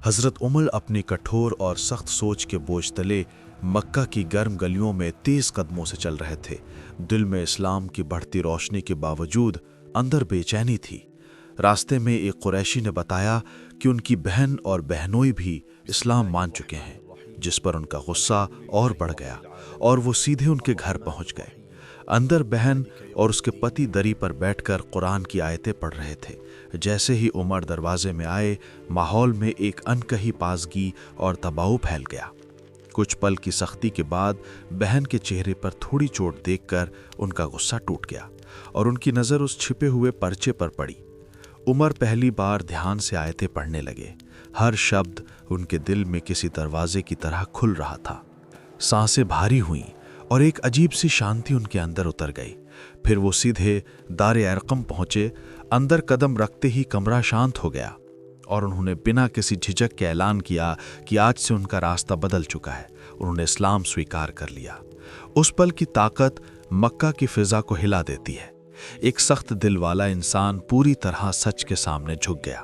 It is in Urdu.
حضرت عمر اپنی کٹھور اور سخت سوچ کے بوجھ تلے مکہ کی گرم گلیوں میں تیز قدموں سے چل رہے تھے۔ دل میں اسلام کی بڑھتی روشنی کے باوجود اندر بے چینی تھی۔ راستے میں ایک قریشی نے بتایا کہ ان کی بہن اور بہنوئی بھی اسلام مان چکے ہیں، جس پر ان کا غصہ اور بڑھ گیا اور وہ سیدھے ان کے گھر پہنچ گئے۔ اندر بہن اور اس کے پتی دری پر بیٹھ کر قرآن کی آیتیں پڑھ رہے تھے۔ جیسے ہی عمر دروازے میں آئے، ماحول میں ایک انکہی پازگی اور تباہی پھیل گیا۔ کچھ پل کی سختی کے بعد بہن کے چہرے پر تھوڑی چوٹ دیکھ کر ان کا غصہ ٹوٹ گیا اور ان کی نظر اس چھپے ہوئے پرچے پر پڑی۔ عمر پہلی بار دھیان سے آیتیں پڑھنے لگے۔ ہر شبد ان کے دل میں کسی دروازے کی طرح کھل رہا تھا۔ سانسیں بھاری ہوئیں اور ایک عجیب سی شانتی ان کے اندر اتر گئی۔ پھر وہ سیدھے دار ارقم پہنچے۔ اندر قدم رکھتے ہی کمرہ شانت ہو گیا اور انہوں نے بنا کسی جھجک کے اعلان کیا کہ آج سے ان کا راستہ بدل چکا ہے۔ انہوں نے اسلام سویکار کر لیا۔ اس پل کی طاقت مکہ کی فضا کو ہلا دیتی ہے۔ ایک سخت دل والا انسان پوری طرح سچ کے سامنے جھک گیا۔